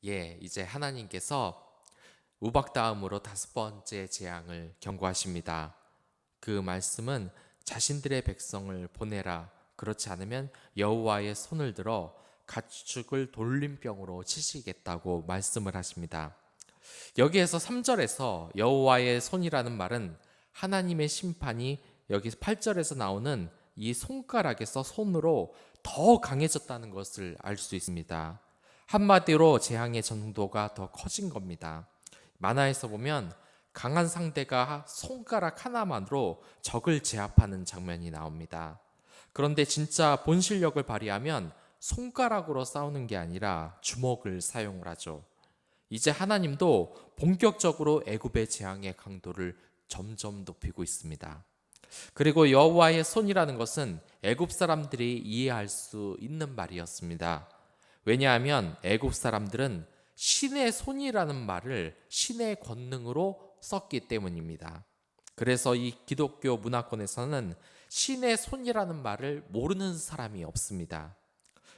이제 하나님께서 우박 다음으로 5번째 재앙을 경고하십니다. 그 말씀은 자신들의 백성을 보내라. 그렇지 않으면 여호와의 손을 들어 가축을 돌림병으로 치시겠다고 말씀을 하십니다. 여기에서 3절에서 여호와의 손이라는 말은 하나님의 심판이 여기 8절에서 나오는 이 손가락에서 손으로 더 강해졌다는 것을 알 수 있습니다. 한마디로 재앙의 정도가 더 커진 겁니다. 만화에서 보면 강한 상대가 손가락 하나만으로 적을 제압하는 장면이 나옵니다. 그런데 진짜 본 실력을 발휘하면 손가락으로 싸우는 게 아니라 주먹을 사용을 하죠. 이제 하나님도 본격적으로 애굽의 재앙의 강도를 점점 높이고 있습니다. 그리고 여호와의 손이라는 것은 애굽 사람들이 이해할 수 있는 말이었습니다. 왜냐하면 애굽 사람들은 신의 손이라는 말을 신의 권능으로 썼기 때문입니다. 그래서 이 기독교 문화권에서는 신의 손이라는 말을 모르는 사람이 없습니다.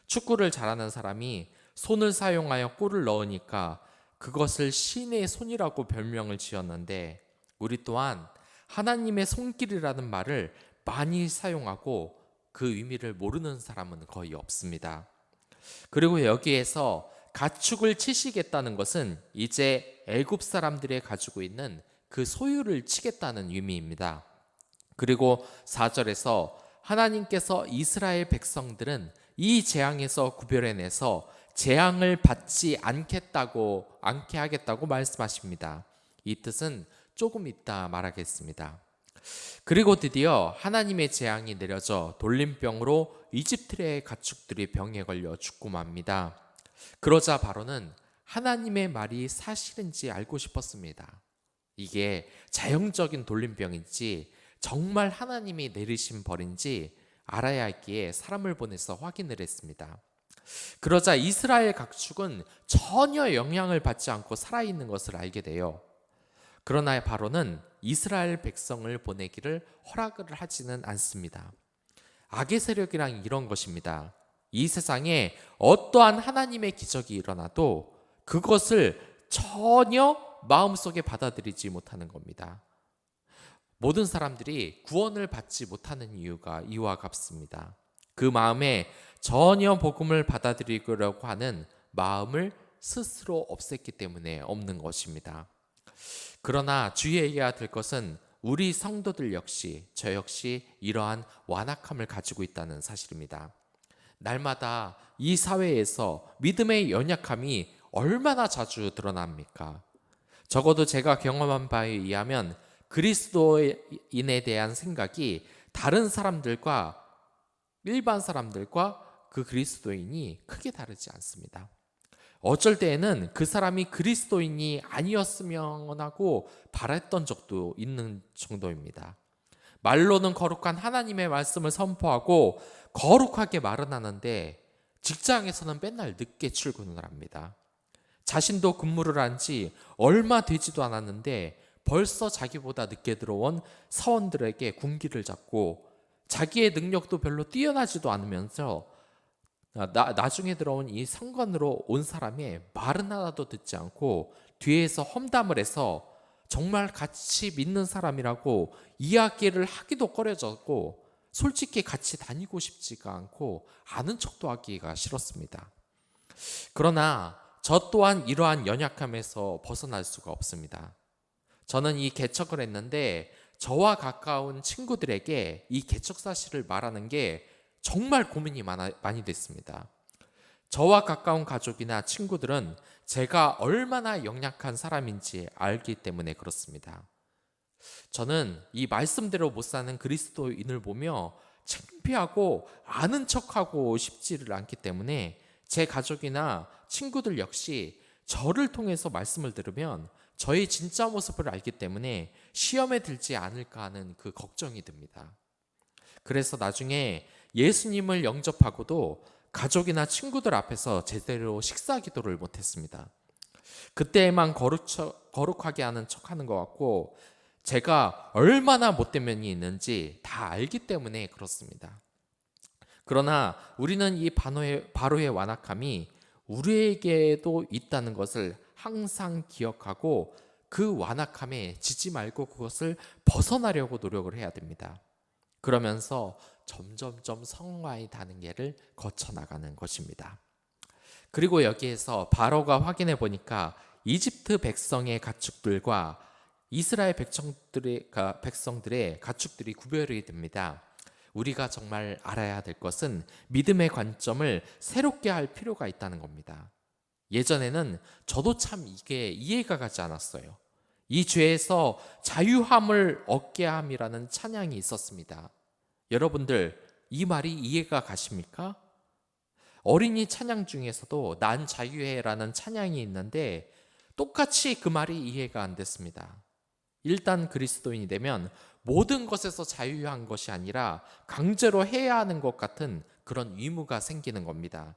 축구를 잘하는 사람이 손을 사용하여 골을 넣으니까 그것을 신의 손이라고 별명을 지었는데, 우리 또한 하나님의 손길이라는 말을 많이 사용하고 그 의미를 모르는 사람은 거의 없습니다. 그리고 여기에서 가축을 치시겠다는 것은 이제 애굽 사람들이 가지고 있는 그 소유를 치겠다는 의미입니다. 그리고 4절에서 하나님께서 이스라엘 백성들은 이 재앙에서 구별해내서 재앙을 받지 않게 하겠다고 말씀하십니다. 이 뜻은 조금 이따 말하겠습니다. 그리고 드디어 하나님의 재앙이 내려져 돌림병으로 이집트의 가축들이 병에 걸려 죽고 맙니다. 그러자 바로는 하나님의 말이 사실인지 알고 싶었습니다. 이게 자연적인 돌림병인지 정말 하나님이 내리신 벌인지 알아야 하기에 사람을 보내서 확인을 했습니다. 그러자 이스라엘 가축은 전혀 영향을 받지 않고 살아있는 것을 알게 돼요. 그러나 바로는 이스라엘 백성을 보내기를 허락을 하지는 않습니다. 악의 세력이란 이런 것입니다. 이 세상에 어떠한 하나님의 기적이 일어나도 그것을 전혀 마음속에 받아들이지 못하는 겁니다. 모든 사람들이 구원을 받지 못하는 이유가 이와 같습니다. 그 마음에 전혀 복음을 받아들이려고 하는 마음을 스스로 없앴기 때문에 없는 것입니다. 그러나 주의해야 될 것은 우리 성도들 역시, 저 역시 이러한 완악함을 가지고 있다는 사실입니다. 날마다 이 사회에서 믿음의 연약함이 얼마나 자주 드러납니까? 적어도 제가 경험한 바에 의하면 그리스도인에 대한 생각이 다른 사람들과, 일반 사람들과 그 그리스도인이 크게 다르지 않습니다. 어쩔 때에는 그 사람이 그리스도인이 아니었으면 하고 바랬던 적도 있는 정도입니다. 말로는 거룩한 하나님의 말씀을 선포하고 거룩하게 말은 하는데 직장에서는 맨날 늦게 출근을 합니다. 자신도 근무를 한 지 얼마 되지도 않았는데 벌써 자기보다 늦게 들어온 사원들에게 군기를 잡고 자기의 능력도 별로 뛰어나지도 않으면서 나중에 들어온 이 상관으로 온 사람의 말은 하나도 듣지 않고 뒤에서 험담을 해서 정말 같이 믿는 사람이라고 이야기를 하기도 꺼려졌고, 솔직히 같이 다니고 싶지가 않고 아는 척도 하기가 싫었습니다. 그러나 저 또한 이러한 연약함에서 벗어날 수가 없습니다. 저는 이 개척을 했는데 저와 가까운 친구들에게 이 개척 사실을 말하는 게 정말 고민이 많이 됐습니다. 저와 가까운 가족이나 친구들은 제가 얼마나 연약한 사람인지 알기 때문에 그렇습니다. 저는 이 말씀대로 못 사는 그리스도인을 보며 창피하고 아는 척하고 싶지를 않기 때문에 제 가족이나 친구들 역시 저를 통해서 말씀을 들으면 저의 진짜 모습을 알기 때문에 시험에 들지 않을까 하는 그 걱정이 듭니다. 그래서 나중에 예수님을 영접하고도 가족이나 친구들 앞에서 제대로 식사 기도를 못했습니다. 그때만 거룩하게 하는 척하는 것 같고 제가 얼마나 못된 면이 있는지 다 알기 때문에 그렇습니다. 그러나 우리는 이 바로의 완악함이 우리에게도 있다는 것을 항상 기억하고 그 완악함에 지지 말고 그것을 벗어나려고 노력을 해야 됩니다. 그러면서 점점점 성화의 단계를 거쳐 나가는 것입니다. 그리고 여기에서 바로가 확인해 보니까 이집트 백성의 가축들과 이스라엘 백성들의 가축들이 구별이 됩니다. 우리가 정말 알아야 될 것은 믿음의 관점을 새롭게 할 필요가 있다는 겁니다. 예전에는 저도 참 이게 이해가 가지 않았어요. 이 죄에서 자유함을 얻게 함이라는 찬양이 있었습니다. 여러분들, 이 말이 이해가 가십니까? 어린이 찬양 중에서도 난 자유해라는 찬양이 있는데 똑같이 그 말이 이해가 안 됐습니다. 일단 그리스도인이 되면 모든 것에서 자유한 것이 아니라 강제로 해야 하는 것 같은 그런 의무가 생기는 겁니다.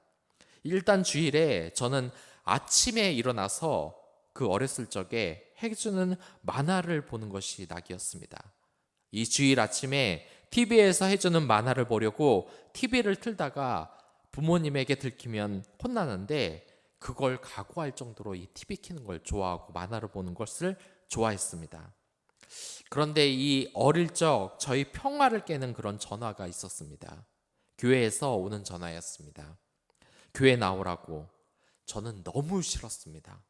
일단 주일에 저는 아침에 일어나서 그 어렸을 적에 해주는 만화를 보는 것이 낙이었습니다. 이 주일 아침에 TV에서 해주는 만화를 보려고 TV를 틀다가 부모님에게 들키면 혼나는데 그걸 각오할 정도로 이 TV 켜는 걸 좋아하고 만화를 보는 것을 좋아했습니다. 그런데 이 어릴 적 저희 평화를 깨는 그런 전화가 있었습니다. 교회에서 오는 전화였습니다. 교회 나오라고. 저는 너무 싫었습니다.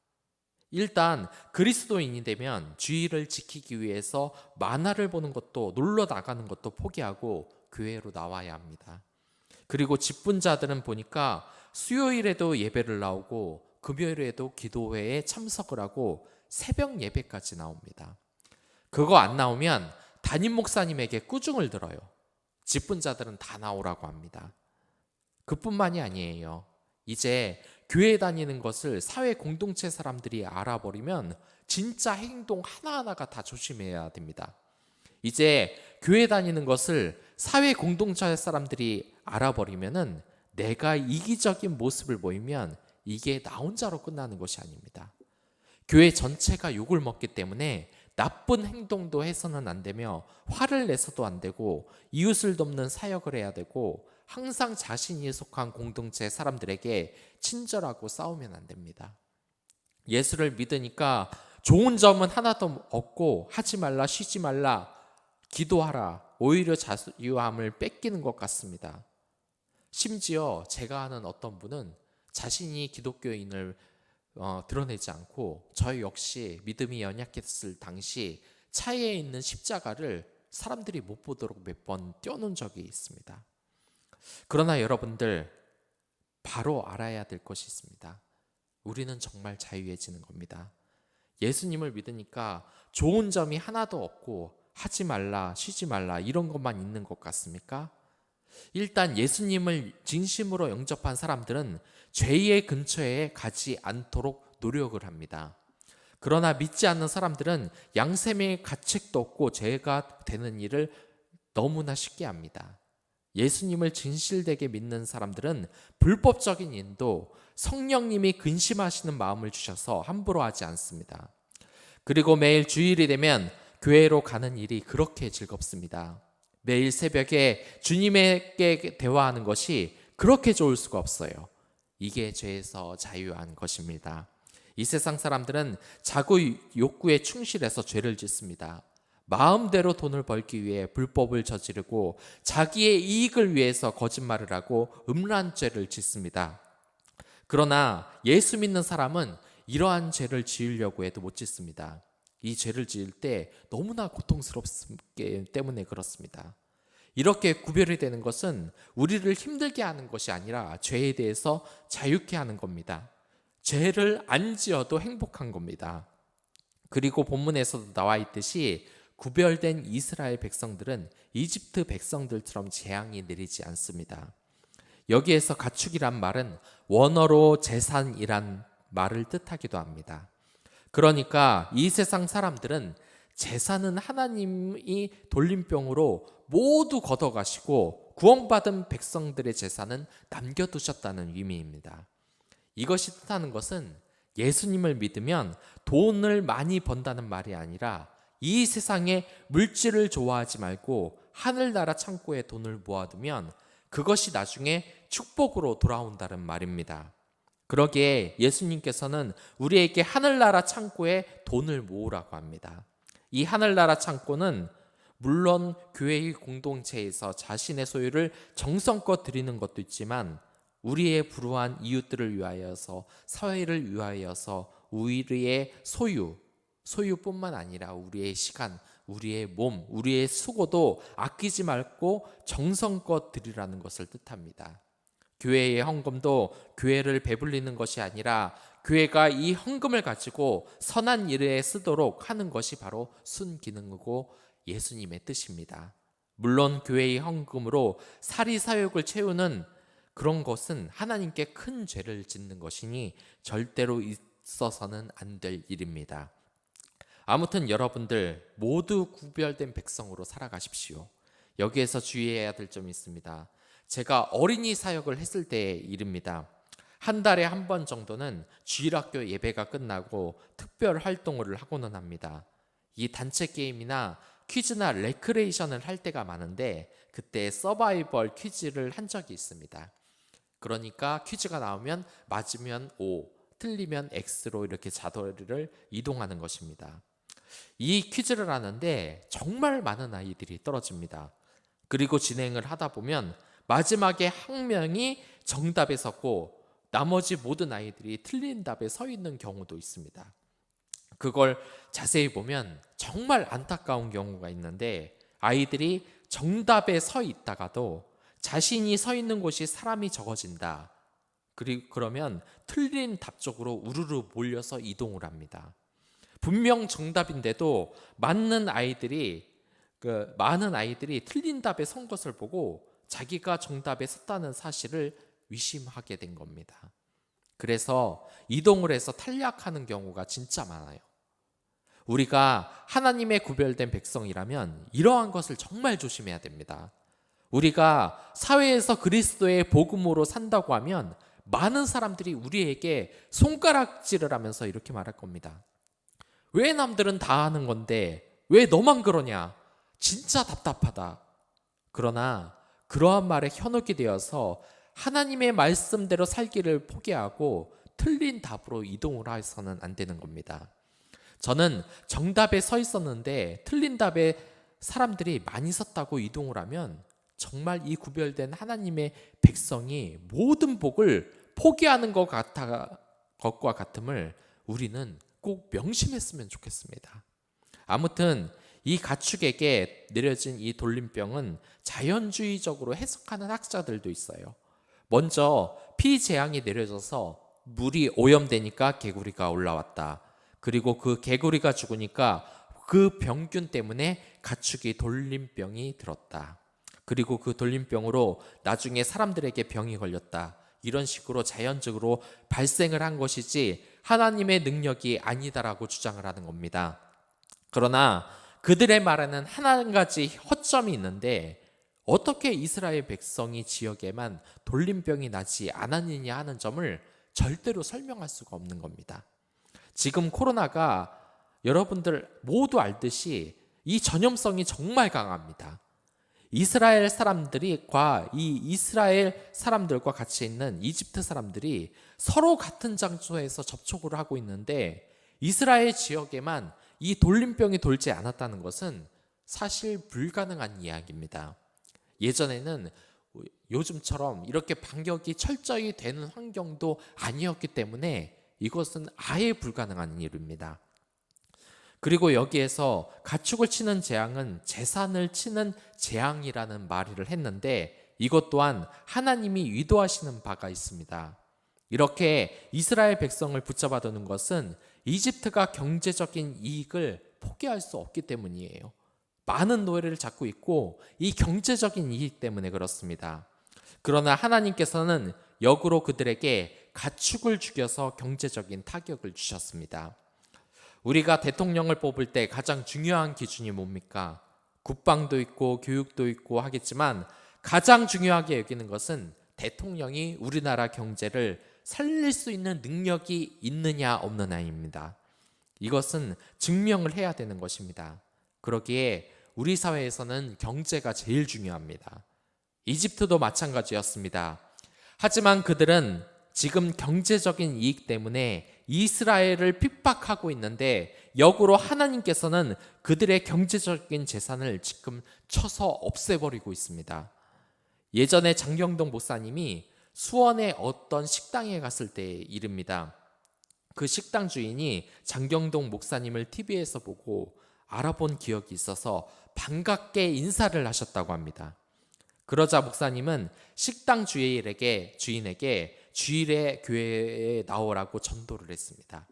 일단 그리스도인이 되면 주의를 지키기 위해서 만화를 보는 것도 놀러 나가는 것도 포기하고 교회로 나와야 합니다. 그리고 직분자들은 보니까 수요일에도 예배를 나오고 금요일에도 기도회에 참석을 하고 새벽 예배까지 나옵니다. 그거 안 나오면 담임 목사님에게 꾸중을 들어요. 직분자들은 다 나오라고 합니다. 그뿐만이 아니에요. 이제 교회 다니는 것을 사회 공동체 사람들이 알아버리면 진짜 행동 하나하나가 다 조심해야 됩니다. 이제 교회 다니는 것을 사회 공동체 사람들이 알아버리면은 내가 이기적인 모습을 보이면 이게 나 혼자로 끝나는 것이 아닙니다. 교회 전체가 욕을 먹기 때문에 나쁜 행동도 해서는 안 되며 화를 내서도 안 되고 이웃을 돕는 사역을 해야 되고 항상 자신이 속한 공동체 사람들에게 친절하고 싸우면 안 됩니다. 예수를 믿으니까 좋은 점은 하나도 없고 하지 말라, 쉬지 말라, 기도하라, 오히려 자유함을 뺏기는 것 같습니다. 심지어 제가 아는 어떤 분은 자신이 기독교인을 드러내지 않고 저 역시 믿음이 연약했을 당시 차에 있는 십자가를 사람들이 못 보도록 몇 번 떼어놓은 적이 있습니다. 그러나 여러분들, 바로 알아야 될 것이 있습니다. 우리는 정말 자유해지는 겁니다. 예수님을 믿으니까 좋은 점이 하나도 없고 하지 말라, 쉬지 말라 이런 것만 있는 것 같습니까? 일단 예수님을 진심으로 영접한 사람들은 죄의 근처에 가지 않도록 노력을 합니다. 그러나 믿지 않는 사람들은 양심의 가책도 없고 죄가 되는 일을 너무나 쉽게 합니다. 예수님을 진실되게 믿는 사람들은 불법적인 일도 성령님이 근심하시는 마음을 주셔서 함부로 하지 않습니다. 그리고 매일 주일이 되면 교회로 가는 일이 그렇게 즐겁습니다. 매일 새벽에 주님에게 대화하는 것이 그렇게 좋을 수가 없어요. 이게 죄에서 자유한 것입니다. 이 세상 사람들은 자구 욕구에 충실해서 죄를 짓습니다. 마음대로 돈을 벌기 위해 불법을 저지르고 자기의 이익을 위해서 거짓말을 하고 음란 죄를 짓습니다. 그러나 예수 믿는 사람은 이러한 죄를 지으려고 해도 못 짓습니다. 이 죄를 지을 때 너무나 고통스럽기 때문에 그렇습니다. 이렇게 구별이 되는 것은 우리를 힘들게 하는 것이 아니라 죄에 대해서 자유케 하는 겁니다. 죄를 안 지어도 행복한 겁니다. 그리고 본문에서도 나와 있듯이 구별된 이스라엘 백성들은 이집트 백성들처럼 재앙이 내리지 않습니다. 여기에서 가축이란 말은 원어로 재산이란 말을 뜻하기도 합니다. 그러니까 이 세상 사람들은 재산은 하나님이 돌림병으로 모두 걷어가시고 구원받은 백성들의 재산은 남겨두셨다는 의미입니다. 이것이 뜻하는 것은 예수님을 믿으면 돈을 많이 번다는 말이 아니라 이 세상에 물질을 좋아하지 말고 하늘나라 창고에 돈을 모아두면 그것이 나중에 축복으로 돌아온다는 말입니다. 그러기에 예수님께서는 우리에게 하늘나라 창고에 돈을 모으라고 합니다. 이 하늘나라 창고는 물론 교회의 공동체에서 자신의 소유를 정성껏 드리는 것도 있지만 우리의 불우한 이웃들을 위하여서, 사회를 위하여서 우리의 소유뿐만 아니라 우리의 시간, 우리의 몸, 우리의 수고도 아끼지 말고 정성껏 드리라는 것을 뜻합니다. 교회의 헌금도 교회를 배불리는 것이 아니라 교회가 이 헌금을 가지고 선한 일에 쓰도록 하는 것이 바로 순기능이고 예수님의 뜻입니다. 물론 교회의 헌금으로 사리사욕을 채우는 그런 것은 하나님께 큰 죄를 짓는 것이니 절대로 있어서는 안 될 일입니다. 아무튼 여러분들 모두 구별된 백성으로 살아가십시오. 여기에서 주의해야 될 점이 있습니다. 제가 어린이 사역을 했을 때의 일입니다. 한 달에 한 번 정도는 주일학교 예배가 끝나고 특별 활동을 하고는 합니다. 이 단체 게임이나 퀴즈나 레크레이션을 할 때가 많은데 그때 서바이벌 퀴즈를 한 적이 있습니다. 그러니까 퀴즈가 나오면 맞으면 O, 틀리면 X로 이렇게 자도를 이동하는 것입니다. 이 퀴즈를 하는데 정말 많은 아이들이 떨어집니다. 그리고 진행을 하다 보면 마지막에 한 명이 정답에 섰고 나머지 모든 아이들이 틀린 답에 서 있는 경우도 있습니다. 그걸 자세히 보면 정말 안타까운 경우가 있는데 아이들이 정답에 서 있다가도 자신이 서 있는 곳이 사람이 적어진다. 그러면 틀린 답 쪽으로 우르르 몰려서 이동을 합니다. 분명 정답인데도 많은 아이들이 틀린 답에 선 것을 보고 자기가 정답에 섰다는 사실을 의심하게 된 겁니다. 그래서 이동을 해서 탈락하는 경우가 진짜 많아요. 우리가 하나님의 구별된 백성이라면 이러한 것을 정말 조심해야 됩니다. 우리가 사회에서 그리스도의 복음으로 산다고 하면 많은 사람들이 우리에게 손가락질을 하면서 이렇게 말할 겁니다. 왜 남들은 다 하는 건데 왜 너만 그러냐? 진짜 답답하다. 그러나 그러한 말에 현혹이 되어서 하나님의 말씀대로 살기를 포기하고 틀린 답으로 이동을 해서는 안 되는 겁니다. 저는 정답에 서 있었는데 틀린 답에 사람들이 많이 섰다고 이동을 하면 정말 이 구별된 하나님의 백성이 모든 복을 포기하는 것과 같음을 우리는 꼭 명심했으면 좋겠습니다. 아무튼 이 가축에게 내려진 이 돌림병은 자연주의적으로 해석하는 학자들도 있어요. 먼저 피재앙이 내려져서 물이 오염되니까 개구리가 올라왔다. 그리고 그 개구리가 죽으니까 그 병균 때문에 가축이 돌림병이 들었다. 그리고 그 돌림병으로 나중에 사람들에게 병이 걸렸다. 이런 식으로 자연적으로 발생을 한 것이지 하나님의 능력이 아니다라고 주장을 하는 겁니다. 그러나 그들의 말에는 한 가지 허점이 있는데 어떻게 이스라엘 백성이 지역에만 돌림병이 나지 않았느냐 하는 점을 절대로 설명할 수가 없는 겁니다. 지금 코로나가 여러분들 모두 알듯이 이 전염성이 정말 강합니다. 이스라엘 사람들과 같이 있는 이집트 사람들이 서로 같은 장소에서 접촉을 하고 있는데 이스라엘 지역에만 이 돌림병이 돌지 않았다는 것은 사실 불가능한 이야기입니다. 예전에는 요즘처럼 이렇게 방역이 철저히 되는 환경도 아니었기 때문에 이것은 아예 불가능한 일입니다. 그리고 여기에서 가축을 치는 재앙은 재산을 치는 재앙이라는 말을 했는데 이것 또한 하나님이 의도하시는 바가 있습니다. 이렇게 이스라엘 백성을 붙잡아 두는 것은 이집트가 경제적인 이익을 포기할 수 없기 때문이에요. 많은 노예를 잡고 있고 이 경제적인 이익 때문에 그렇습니다. 그러나 하나님께서는 역으로 그들에게 가축을 죽여서 경제적인 타격을 주셨습니다. 우리가 대통령을 뽑을 때 가장 중요한 기준이 뭡니까? 국방도 있고 교육도 있고 하겠지만 가장 중요하게 여기는 것은 대통령이 우리나라 경제를 살릴 수 있는 능력이 있느냐 없느냐입니다. 이것은 증명을 해야 되는 것입니다. 그러기에 우리 사회에서는 경제가 제일 중요합니다. 이집트도 마찬가지였습니다. 하지만 그들은 지금 경제적인 이익 때문에 이스라엘을 핍박하고 있는데 역으로 하나님께서는 그들의 경제적인 재산을 지금 쳐서 없애버리고 있습니다. 예전에 장경동 목사님이 수원의 어떤 식당에 갔을 때의 일입니다. 그 식당 주인이 장경동 목사님을 TV에서 보고 알아본 기억이 있어서 반갑게 인사를 하셨다고 합니다. 그러자 목사님은 식당 주인에게 주일에 교회에 나오라고 전도를 했습니다.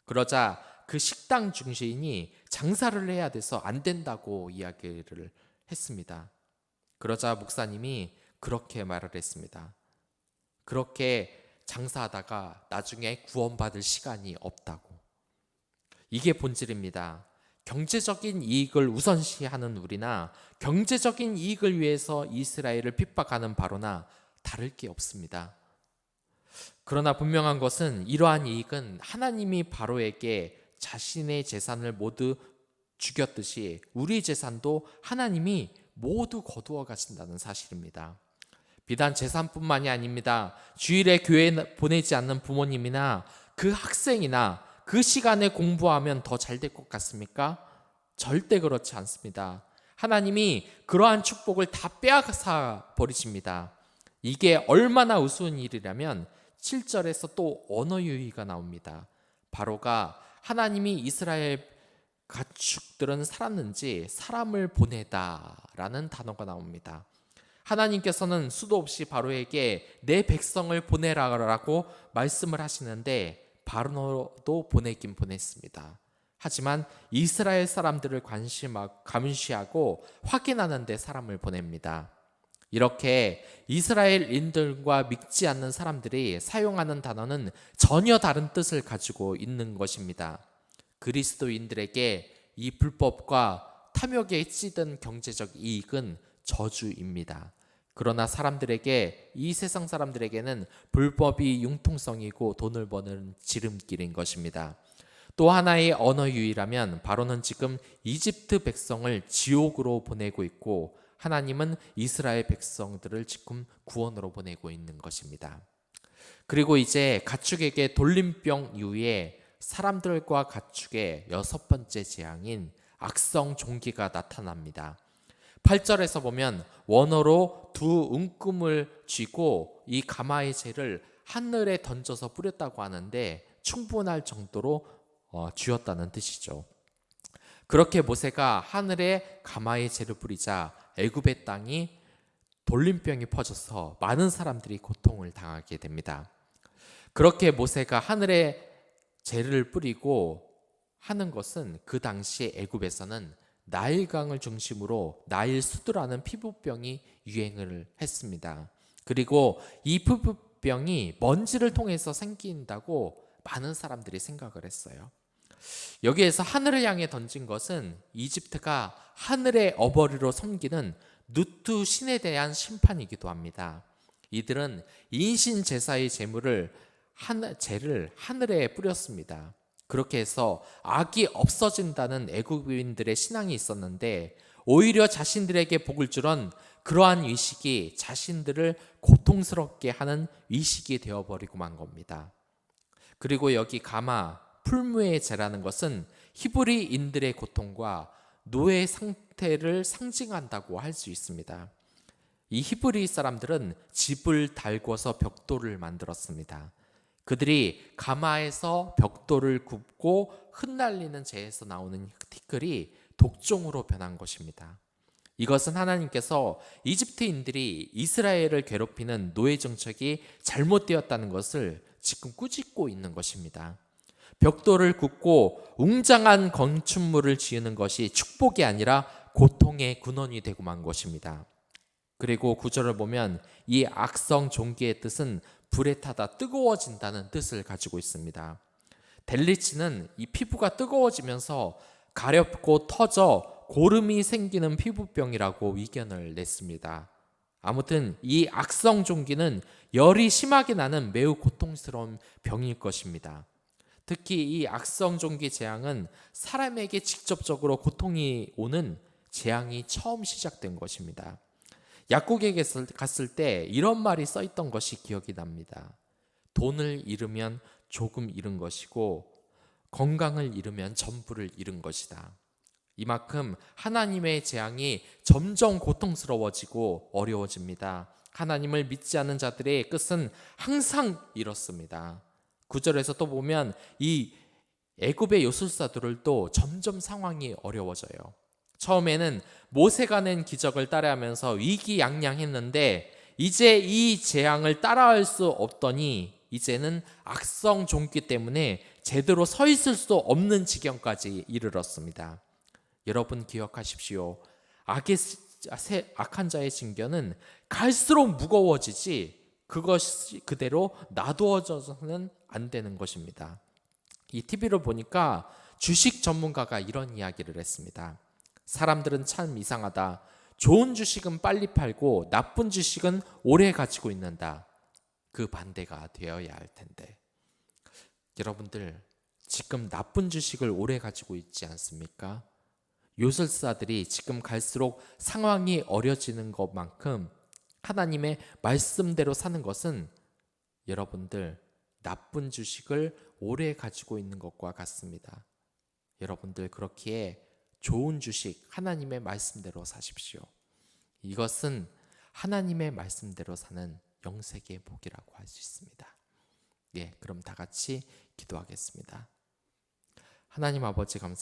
그러자 그 식당 주인이 장사를 해야 돼서 안 된다고 이야기를 했습니다. 그러자 목사님이 그렇게 말을 했습니다. 그렇게 장사하다가 나중에 구원받을 시간이 없다고. 이게 본질입니다. 경제적인 이익을 우선시하는 우리나 경제적인 이익을 위해서 이스라엘을 핍박하는 바로나 다를 게 없습니다. 그러나 분명한 것은 이러한 이익은 하나님이 바로에게 자신의 재산을 모두 죽였듯이 우리 재산도 하나님이 모두 거두어 가신다는 사실입니다. 비단 재산뿐만이 아닙니다. 주일에 교회에 보내지 않는 부모님이나 그 학생이나 그 시간에 공부하면 더 잘 될 것 같습니까? 절대 그렇지 않습니다. 하나님이 그러한 축복을 다 빼앗아 버리십니다. 이게 얼마나 우스운 일이라면 7절에서 또 언어 유희가 나옵니다. 바로가 하나님이 이스라엘 가축들은 살았는지 사람을 보내다라는 단어가 나옵니다. 하나님께서는 수도 없이 바로에게 내 백성을 보내라라고 말씀을 하시는데 바로도 보내긴 보냈습니다. 하지만 이스라엘 사람들을 감시하고 확인하는 데 사람을 보냅니다. 이렇게 이스라엘인들과 믿지 않는 사람들이 사용하는 단어는 전혀 다른 뜻을 가지고 있는 것입니다. 그리스도인들에게 이 불법과 탐욕에 찌든 경제적 이익은 저주입니다. 그러나 사람들에게, 이 세상 사람들에게는 불법이 융통성이고 돈을 버는 지름길인 것입니다. 또 하나의 언어 유희라면 바로는 지금 이집트 백성을 지옥으로 보내고 있고 하나님은 이스라엘 백성들을 지금 구원으로 보내고 있는 것입니다. 그리고 이제 가축에게 돌림병 이후에 사람들과 가축의 6번째 재앙인 악성 종기가 나타납니다. 8절에서 보면 원어로 두 은금을 쥐고 이 가마의 재를 하늘에 던져서 뿌렸다고 하는데 충분할 정도로 쥐었다는 뜻이죠. 그렇게 모세가 하늘에 가마의 재를 뿌리자 애굽의 땅이 돌림병이 퍼져서 많은 사람들이 고통을 당하게 됩니다. 그렇게 모세가 하늘에 재를 뿌리고 하는 것은 그 당시 애굽에서는 나일강을 중심으로 나일 수두라는 피부병이 유행을 했습니다. 그리고 이 피부병이 먼지를 통해서 생긴다고 많은 사람들이 생각을 했어요. 여기에서 하늘을 향해 던진 것은 이집트가 하늘의 어버리로 섬기는 누투 신에 대한 심판이기도 합니다. 이들은 인신 제사의 재물을 재를 하늘에 뿌렸습니다. 그렇게 해서 악이 없어진다는 애굽인들의 신앙이 있었는데 오히려 자신들에게 복을 주던 그러한 의식이 자신들을 고통스럽게 하는 의식이 되어버리고 만 겁니다. 그리고 여기 가마, 풀무의 재라는 것은 히브리인들의 고통과 노예 상태를 상징한다고 할 수 있습니다. 이 히브리 사람들은 집을 달궈서 벽돌을 만들었습니다. 그들이 가마에서 벽돌을 굽고 흩날리는 재에서 나오는 티끌이 독종으로 변한 것입니다. 이것은 하나님께서 이집트인들이 이스라엘을 괴롭히는 노예 정책이 잘못되었다는 것을 지금 꾸짖고 있는 것입니다. 벽돌을 굽고 웅장한 건축물을 지으는 것이 축복이 아니라 고통의 근원이 되고 만 것입니다. 그리고 9절을 보면 이 악성 종기의 뜻은 불에 타다 뜨거워진다는 뜻을 가지고 있습니다. 델리치는 이 피부가 뜨거워지면서 가렵고 터져 고름이 생기는 피부병이라고 의견을 냈습니다. 아무튼 이 악성 종기는 열이 심하게 나는 매우 고통스러운 병일 것입니다. 특히 이 악성 종기 재앙은 사람에게 직접적으로 고통이 오는 재앙이 처음 시작된 것입니다. 약국에 갔을 때 이런 말이 써 있던 것이 기억이 납니다. 돈을 잃으면 조금 잃은 것이고 건강을 잃으면 전부를 잃은 것이다. 이만큼 하나님의 재앙이 점점 고통스러워지고 어려워집니다. 하나님을 믿지 않는 자들의 끝은 항상 이렇습니다. 9절에서 또 보면 이 애굽의 요술사들도 점점 상황이 어려워져요. 처음에는 모세가 낸 기적을 따라하면서 위기양양했는데 이제 이 재앙을 따라할 수 없더니 이제는 악성 종기 때문에 제대로 서 있을 수 없는 지경까지 이르렀습니다. 여러분 기억하십시오. 악한 자의 징계는 갈수록 무거워지지 그것이 그대로 놔두어져서는 안 되는 것입니다. 이 TV를 보니까 주식 전문가가 이런 이야기를 했습니다. 사람들은 참 이상하다. 좋은 주식은 빨리 팔고 나쁜 주식은 오래 가지고 있는다. 그 반대가 되어야 할 텐데. 여러분들 지금 나쁜 주식을 오래 가지고 있지 않습니까? 요술사들이 지금 갈수록 상황이 어려지는 것만큼 하나님의 말씀대로 사는 것은 여러분들 나쁜 주식을 오래 가지고 있는 것과 같습니다. 여러분들 그렇기에 좋은 주식 하나님의 말씀대로 사십시오. 이것은 하나님의 말씀대로 사는 영생의 복이라고 할 수 있습니다. 예, 그럼 다 같이 기도하겠습니다. 하나님 아버지 감사합니다.